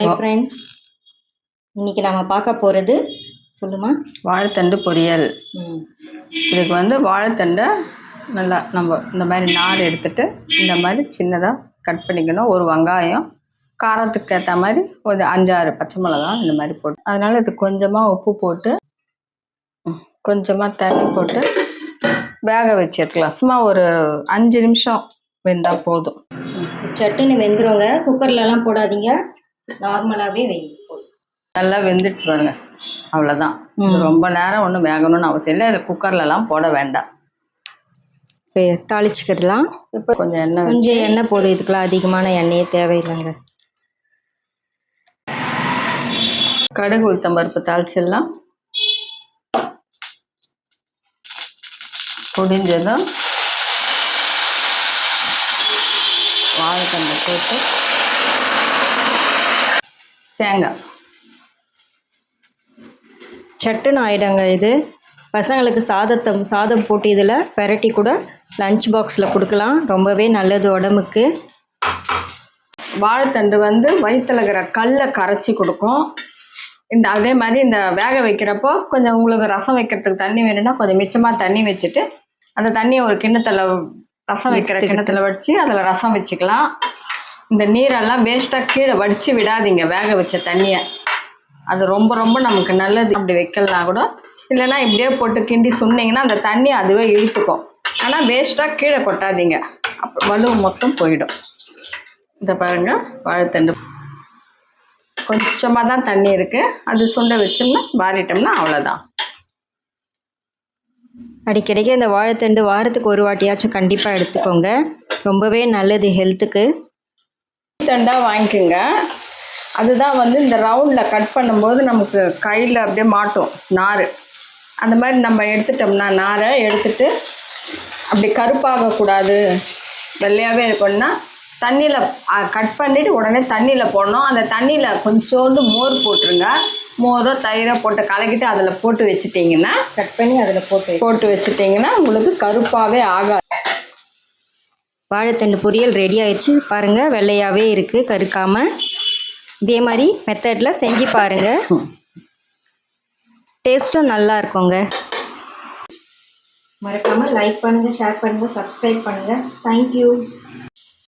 Hi friends, இன்றைக்கி நம்ம பார்க்க போகிறது சொல்லுமா வாழைத்தண்டு பொரியல். இதுக்கு வந்து வாழைத்தண்டை நல்லா நம்ம இந்த மாதிரி நார் எடுத்துகிட்டு இந்த மாதிரி சின்னதாக கட் பண்ணிக்கணும். ஒரு வெங்காயம், காரத்துக்கு ஏற்ற மாதிரி ஒரு 5-6 பச்சை மிளகா இந்த மாதிரி போட்டு, அதனால் இது கொஞ்சமாக உப்பு போட்டு கொஞ்சமாக தண்ணி போட்டு வேக வச்சு எடுத்துக்கலாம். சும்மா ஒரு 5 நிமிஷம் வெந்தால் போதும். சட்டுன்னு வெந்துருங்க. குக்கர்லலாம் போடாதீங்க, நார்மலாகவே வைங்க. நல்லா வெந்துடுச்சு பாருங்க, அவ்வளோதான். ரொம்ப நேரம் ஒன்றும் வேகணும்னு அவசியம் இல்லை. இதில் குக்கர்லலாம் போட வேண்டாம். இப்போ தாளிச்சிக்கிடலாம். இப்போ கொஞ்சம் எண்ணெய் போதும். இதுக்கெலாம் அதிகமான எண்ணெயே தேவையில்லைங்க. கடுகு உளுத்தம்பருப்பு தாளிச்சிடலாம். பொடிஞ்சதும் வாழைத்தண்டை போட்டு தேங்காய் சட்டுன்னு ஆகிடுங்க. இது பசங்களுக்கு சாதம் போட்டு இதில் பெரட்டி கூட லஞ்ச் பாக்ஸில் கொடுக்கலாம். ரொம்பவே நல்லது உடம்புக்கு. வாழைத்தண்டு வந்து வயிற்றுல இருக்கிற கல்லை கரைச்சி கொடுக்கும். அதே மாதிரி இந்த வேக வைக்கிறப்போ கொஞ்சம் உங்களுக்கு ரசம் வைக்கிறதுக்கு தண்ணி வேணும்னா கொஞ்சம் மிச்சமாக தண்ணி வச்சுட்டு அந்த தண்ணியை ஒரு கிண்ணத்தில் ரசம் வைக்கிற கிண்ணத்தில் வச்சு அதில் ரசம் வச்சுக்கலாம். இந்த நீரெல்லாம் வேஸ்ட்டாக கீழே வடித்து விடாதீங்க. வேக வச்ச தண்ணியை, அது ரொம்ப ரொம்ப நமக்கு நல்லது. அப்படி வைக்கலாம் கூட, இல்லைன்னா இப்படியே போட்டு கிண்டி சொன்னீங்கன்னா அந்த தண்ணி அதுவே இழுத்துக்கும். ஆனால் வேஸ்ட்டாக கீழே கொட்டாதீங்க, அப்போ வலு மொத்தம் போயிடும். இதை பாருங்கள், வாழைத்தண்டு கொஞ்சமாக தான் தண்ணி இருக்குது. அது சுண்டை வச்சோம்னா வாரிட்டோம்னா அவ்வளோதான். அடிக்கடிக்கு இந்த வாழைத்தண்டு வாரத்துக்கு ஒரு வாட்டியாச்சும் கண்டிப்பாக எடுத்துக்கோங்க. ரொம்பவே நல்லது ஹெல்த்துக்கு. தண்டாக வாங்கிக்கோங்க. அதுதான் வந்து இந்த ரவுண்டில் கட் பண்ணும்போது நமக்கு கையில் அப்படியே மாட்டும் நார். அந்த மாதிரி நம்ம எடுத்துட்டோம்னா நாரை எடுத்துட்டு அப்படி கருப்பாகக்கூடாது, வெள்ளையாகவே இருக்கணும்னா தண்ணியில் கட் பண்ணிவிட்டு உடனே தண்ணியில் போடணும். அந்த தண்ணியில் கொஞ்சோண்டு மோர் போட்டுருங்க. மோரோ தயிரோ போட்டு கலக்கிட்டு அதில் போட்டு வச்சுட்டிங்கன்னா, கட் பண்ணி அதில் போட்டு வச்சுட்டிங்கன்னா உங்களுக்கு கருப்பாகவே ஆகாது. வாழைத்தண்டு பொரியல் ரெடி ஆயிடுச்சு பாருங்கள். வெள்ளையாகவே இருக்குது, கருக்காமல். இதே மாதிரி மெத்தடில் செஞ்சு பாருங்கள், டேஸ்ட்டும் நல்லா இருக்குங்க. மறக்காமல் லைக் பண்ணுங்கள், ஷேர் பண்ணுங்கள், சப்ஸ்கிரைப் பண்ணுங்கள். தேங்க்யூ.